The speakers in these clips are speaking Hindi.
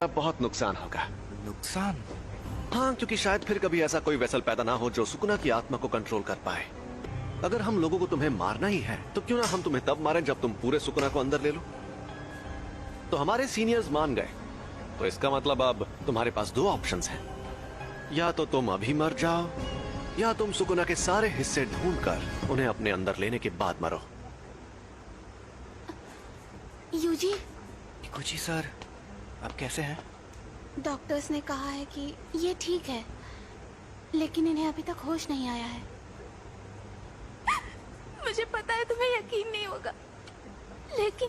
बहुत नुकसान होगा। नुकसान? हाँ, क्योंकि शायद फिर कभी ऐसा कोई वेसल पैदा ना हो जो सुकुना की आत्मा को कंट्रोल कर पाए। अगर हम लोगों को तुम्हें मारना ही है तो क्यों ना हम तुम्हें तब मारें जब तुम पूरे सुकुना को अंदर ले लो। तो हमारे सीनियर्स मान गए, तो इसका मतलब अब तुम्हारे पास दो ऑप्शंस हैं। या तो तुम अभी मर जाओ, या तुम सुकुना के सारे हिस्से ढूंढकर उन्हें अपने अंदर लेने के बाद मरो। यूजी, इकुची सर, आप कैसे हैं? डॉक्टर्स ने कहा है कि ये ठीक है, लेकिन इन्हें अभी तक होश नहीं आया है। मुझे पता है तुम्हें यकीन नहीं होगा, लेकिन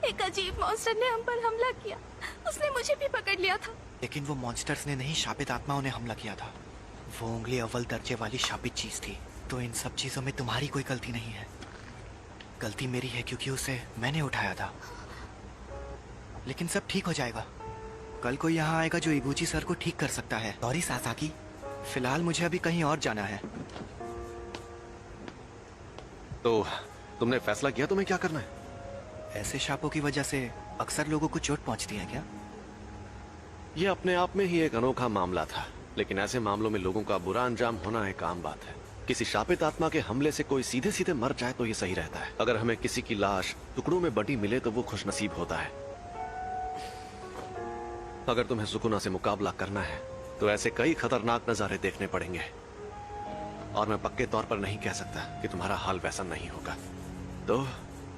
एक अजीब मॉन्स्टर ने हम पर हमला किया। उसने मुझे भी पकड़ लिया था। लेकिन वो मॉन्स्टर्स ने नहीं, शापित आत्माओं ने हमला किया था। वो उंगली अव्वल दर्जे वाली शापित चीज थी। तो इन सब चीजों में तुम्हारी कोई गलती नहीं है। गलती मेरी है क्योंकि उसे मैंने उठाया था। लेकिन सब ठीक हो जाएगा। कल कोई यहाँ आएगा जो इबुची सर को ठीक कर सकता है। सॉरी सासाकी, फिलहाल मुझे अभी कहीं और जाना है। तो तुमने फैसला किया तुम्हें क्या करना है? ऐसे शापों की वजह से अक्सर लोगों को चोट पहुंचती है क्या? ये अपने आप में ही एक अनोखा मामला था, लेकिन ऐसे मामलों में लोगों का बुरा अंजाम होना एक आम बात है। किसी शापित आत्मा के हमले से कोई सीधे सीधे मर जाए तो ये सही रहता है। अगर हमें किसी की लाश टुकड़ों में बटी मिले तो वो खुशनसीब होता है। अगर तुम्हें सुकुना से मुकाबला करना है तो ऐसे कई खतरनाक नजारे देखने पड़ेंगे, और मैं पक्के तौर पर नहीं कह सकता कि तुम्हारा हाल वैसा नहीं होगा। तो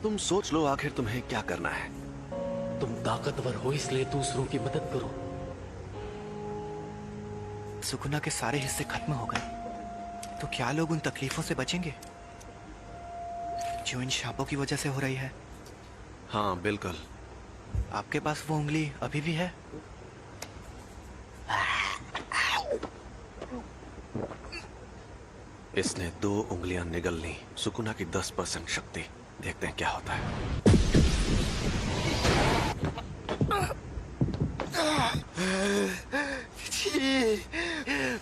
तुम सोच लो आखिर तुम्हें क्या करना है। तुम ताकतवर हो इसलिए दूसरों की मदद करो। सुकुना के सारे हिस्से खत्म हो गए तो क्या लोग उन तकलीफों से बचेंगे जो इन शापों की वजह से हो रही है? हाँ बिल्कुल। आपके पास वो उंगली अभी भी है? इसने 2 उंगलियां निगल ली। सुकुना की 10% शक्ति। देखते हैं क्या होता है।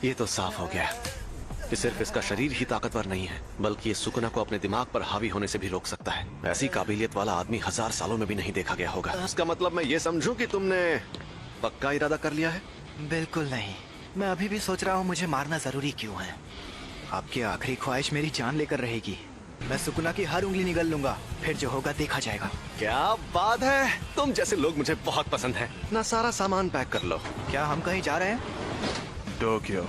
ये तो साफ हो गया कि सिर्फ इसका शरीर ही ताकतवर नहीं है, बल्कि ये सुकुना को अपने दिमाग पर हावी होने से भी रोक सकता है। ऐसी काबिलियत वाला आदमी 1000 सालों में भी नहीं देखा गया होगा। इसका मतलब मैं ये समझूं कि तुमने पक्का इरादा कर लिया है? बिल्कुल नहीं। मैं अभी भी सोच रहा हूँ मुझे मारना जरूरी क्यों है। आपकी आखिरी ख्वाहिश मेरी जान लेकर रहेगी। मैं सुकुना की हर उंगली निगल लूंगा, फिर जो होगा देखा जाएगा। क्या बात है, तुम जैसे लोग मुझे बहुत पसंद हैं। ना सारा सामान पैक कर लो। क्या हम कहीं जा रहे हैं? टोक्यो।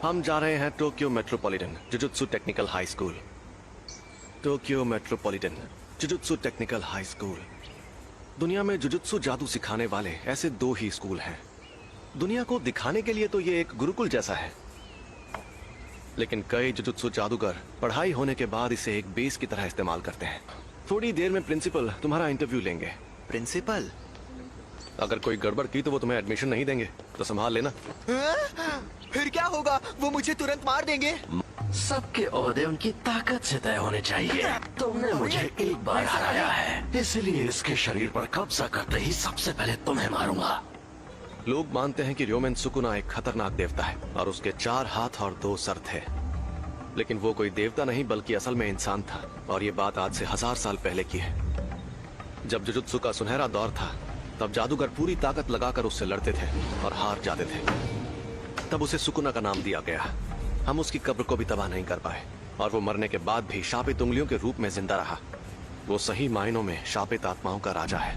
हम जा रहे हैं Tokyo metropolitan jujutsu technical high school. Tokyo metropolitan jujutsu technical high school. दुनिया में जुजुत्सु जादू सिखाने वाले ऐसे 2 ही स्कूल हैं। दुनिया को दिखाने के लिए तो ये एक गुरुकुल जैसा है, लेकिन कई जुजुत्सु जादूगर पढ़ाई होने के बाद इसे एक बेस की तरह इस्तेमाल करते हैं। थोड़ी देर में प्रिंसिपल तुम्हारा इंटरव्यू लेंगे। प्रिंसिपल? अगर कोई गड़बड़ की तो वो तुम्हें एडमिशन नहीं देंगे, तो संभाल लेना। फिर क्या होगा? वो मुझे तुरंत मार देंगे। सबके ओहदे उनकी ताकत से तय होने चाहिए। तुमने मुझे एक बार हराया है, इसलिए इसके शरीर पर कब्जा करते ही सबसे पहले तुम्हें मारूंगा। लोग मानते हैं कि र्योमेन सुकुना एक खतरनाक देवता है और उसके 4 हाथ और 2 सर थे, लेकिन वो कोई देवता नहीं बल्कि असल में इंसान था। और ये बात आज से 1000 साल पहले की है। जब जुजुत्सु का सुनहरा दौर था तब जादूगर पूरी ताकत लगाकर उससे लड़ते थे और हार जाते थे। तब उसे सुकुना का नाम दिया गया। हम उसकी कब्र को भी तबाह नहीं कर पाए और वो मरने के बाद भी शापित उंगलियों के रूप में जिंदा रहा। वो सही मायनों में शापित आत्माओं का राजा है।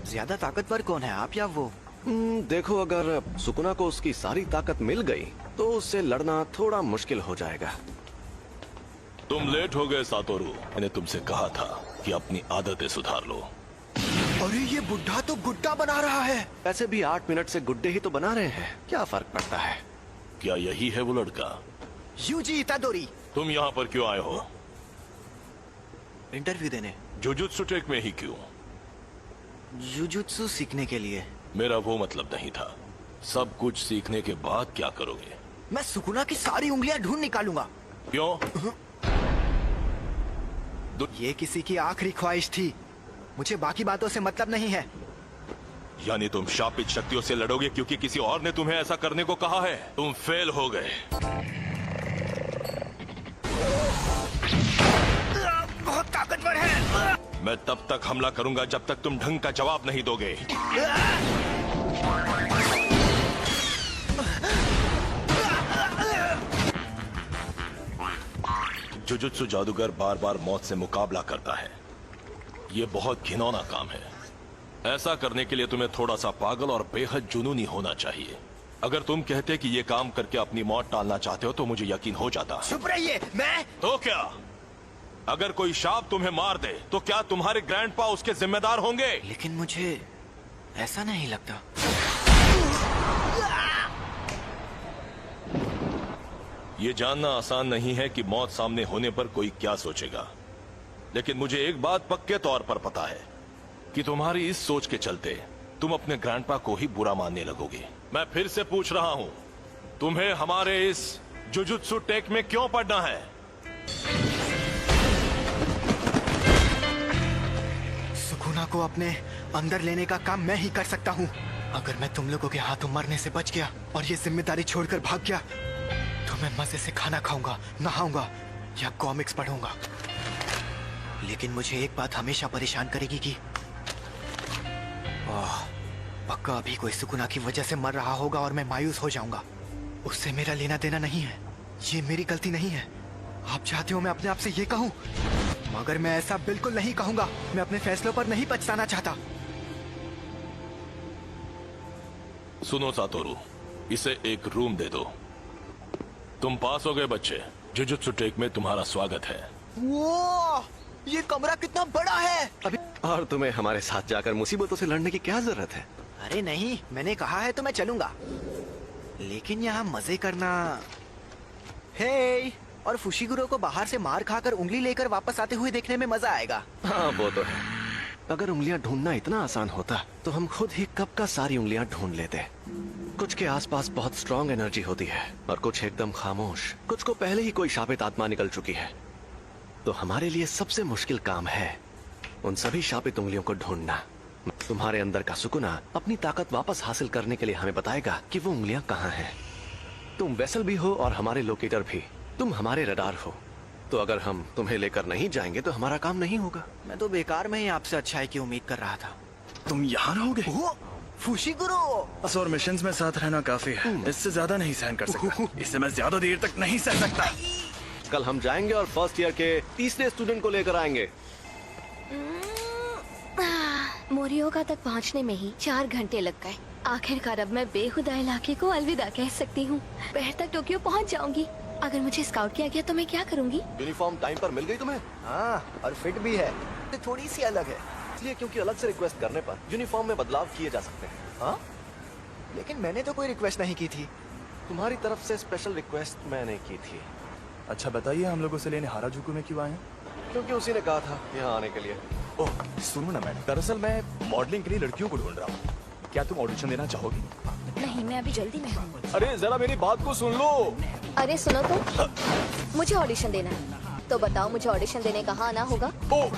ज्यादा ताकतवर कौन है, आप या वो? देखो, अगर सुकुना को उसकी सारी ताकत मिल गई तो उससे लड़ना थोड़ा मुश्किल हो जाएगा। तुम लेट हो गए सातोरू। मैंने तुमसे कहा था कि अपनी आदतें सुधार लो। अरे ये बुढ़ा तो गुड्डा बना रहा है। वैसे भी 8 मिनट से गुड्डे ही तो बना रहे हैं, क्या फर्क पड़ता है? क्या यही है वो लड़का? यूजी इतादोरी। तुम यहाँ पर क्यों आए हो? इंटरव्यू देने। जुजुत्सु टेक में ही क्यों? जुजुत्सु सीखने के लिए। मेरा वो मतलब नहीं था। सब कुछ सीखने के बाद क्या करोगे? मैं सुकुना की सारी उंगलियां ढूंढ निकालूंगा। क्यों? ये किसी की आखिरी ख्वाहिश थी, मुझे बाकी बातों से मतलब नहीं है। यानी तुम शापित शक्तियों से लड़ोगे क्योंकि किसी और ने तुम्हें ऐसा करने को कहा है? तुम फेल हो गए। बहुत ताकतवर है। मैं तब तक हमला करूंगा जब तक तुम ढंग का जवाब नहीं दोगे। जुजुत्सु जादूगर बार बार मौत से मुकाबला करता है। ये बहुत घिनौना काम है। ऐसा करने के लिए तुम्हें थोड़ा सा पागल और बेहद जुनूनी होना चाहिए। अगर तुम कहते कि ये काम करके अपनी मौत टालना चाहते हो तो मुझे यकीन हो जाता। चुप रहिए। मैं तो क्या? अगर कोई शाप तुम्हें मार दे तो क्या तुम्हारे ग्रैंडपा उसके जिम्मेदार होंगे? लेकिन मुझे ऐसा नहीं लगता। ये जानना आसान नहीं है कि मौत सामने होने पर कोई क्या सोचेगा, लेकिन मुझे एक बात पक्के तौर पर पता है कि तुम्हारी इस सोच के चलते तुम अपने ग्रैंडपा को ही बुरा मानने लगोगे। मैं फिर से पूछ रहा हूं, तुम्हें हमारे इस जुजुत्सु टेक में क्यों पढ़ना है? सुकुना को अपने अंदर लेने का काम मैं ही कर सकता हूँ। अगर मैं तुम लोगों के हाथों मरने से बच गया और ये जिम्मेदारी छोड़कर भाग गया तो मैं मजे से खाना खाऊंगा, नहाऊंगा या कॉमिक्स पढ़ूंगा। लेकिन मुझे एक बात हमेशा परेशान करेगी कि पक्का अभी कोई सुकुना की वजह से मर रहा होगा और मैं मायूस हो जाऊंगा। उससे मेरा लेना देना नहीं है, ये मेरी गलती नहीं है। आप चाहते हो मैं अपने आप से ये कहूं, मगर मैं ऐसा बिल्कुल नहीं कहूंगा। मैं अपने फैसलों पर नहीं पछताना चाहता। सुनो सातोरु, इसे एक रूम दे दो। तुम पास हो गए बच्चे। जुजुत्सु टेक में तुम्हारा स्वागत है। वो ये कमरा कितना बड़ा है। अभी और तुम्हें हमारे साथ जाकर मुसीबतों से लड़ने की क्या जरूरत है? अरे नहीं, मैंने कहा है तो मैं चलूंगा, लेकिन यहाँ मजे करना। हे, और फुशिगुरो को बाहर से मार खाकर उंगली लेकर वापस आते हुए देखने में मजा आएगा। हाँ वो तो है। अगर उंगलियां ढूंढना इतना आसान होता तो हम खुद ही कब का सारी उंगलियां ढूंढ लेते। कुछ के आसपास बहुत स्ट्रॉन्ग एनर्जी होती है और कुछ एकदम खामोश। कुछ को पहले ही कोई शापित आत्मा निकल चुकी है। तो हमारे लिए सबसे मुश्किल काम है उन सभी शापित उंगलियों को ढूंढना। तुम्हारे अंदर का सुकुना अपनी ताकत वापस हासिल करने के लिए हमें बताएगा कि वो उंगलियां कहाँ हैं। तुम वेसल भी हो और हमारे लोकेटर भी। तुम हमारे रडार हो, तो अगर हम तुम्हें लेकर नहीं जाएंगे तो हमारा काम नहीं होगा। मैं तो बेकार में ही आपसे अच्छाई की उम्मीद कर रहा था। तुम यहाँ रहोगे? फुशिगुरो, और मिशंस में साथ रहना काफी है। इससे ज्यादा नहीं सहन कर सकता। इसे मैं ज्यादा देर तक नहीं सह सकता। कल हम जाएंगे और फर्स्ट ईयर के तीसरे स्टूडेंट को लेकर आएंगे। मोरियोका तक पहुंचने में ही 4 घंटे लग गए। आखिरकार अब मैं बेखुदा इलाके को अलविदा कह सकती हूँ। दोपहर तक टोक्यो पहुंच जाऊंगी। अगर मुझे स्काउट किया गया तो मैं क्या करूंगी? यूनिफॉर्म टाइम पर मिल गई तुम्हें? हाँ, और फिट भी है। थोड़ी सी अलग है इसलिए क्योंकि अलग से रिक्वेस्ट करने पर यूनिफॉर्म में बदलाव किए जा सकते हैं। हाँ? लेकिन मैंने तो कोई रिक्वेस्ट नहीं की थी। तुम्हारी तरफ से स्पेशल रिक्वेस्ट मैंने की थी। अच्छा बताइए, हम लोगों से लेने हाराजुकु में क्यों आए हैं? क्योंकि उसी ने कहा था यहाँ आने के लिए। ओह सुनो ना मैडम, दरअसल मैं मॉडलिंग के लिए लड़कियों को ढूंढ रहा हूँ। क्या तुम ऑडिशन देना चाहोगी? नहीं, मैं अभी जल्दी में हूँ। अरे जरा मेरी बात को सुन लो। अरे सुनो तो, मुझे ऑडिशन देना है तो बताओ मुझे ऑडिशन देने कहाँ आना होगा? ओह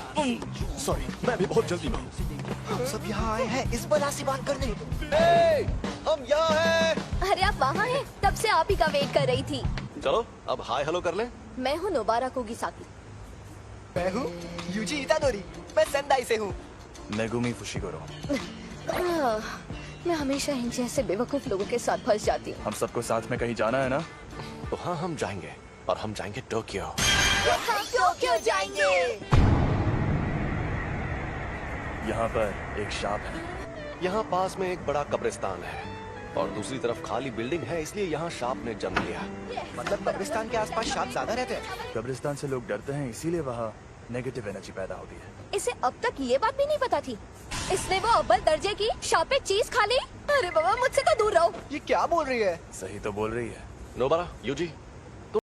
सॉरी, मैं अभी बहुत जल्दी में हूँ। हम सब यहाँ आए हैं इस बला से बात करने। हम यहाँ हैं। अरे आप वहाँ हैं? तब से आप ही का वेट कर रही थी। चलो अब हाय हेलो कर लें। मैं हूँ नोबारा कुगिसाकी। मैं हूँ यूजी इतादोरी। मैं सेंदाई से हूँ। Megumi Fushiguro. मैं हमेशा इन जैसे बेवकूफ लोगों के साथ फंस जाती हूँ। हम सबको साथ में कहीं जाना है ना? तो हाँ हम जाएंगे, और हम जाएंगे टोक्यो। हम टोक्यो जाएंगे। यहाँ पर एक शाप है। यहाँ पास में एक बड़ा कब्रिस्तान है और दूसरी तरफ खाली बिल्डिंग है, इसलिए यहाँ शाप ने जन्म लिया। मतलब कब्रिस्तान के आसपास शाप ज्यादा रहते हैं। कब्रिस्तान से लोग डरते हैं, इसीलिए वहाँ नेगेटिव एनर्जी पैदा होती है। इसे अब तक ये बात भी नहीं पता थी। इसने वो अव्वल दर्जे की शापित चीज खा ली। अरे बाबा, मुझसे तो दूर रहो। ये क्या बोल रही है? सही तो बोल रही है। Nobara, UG,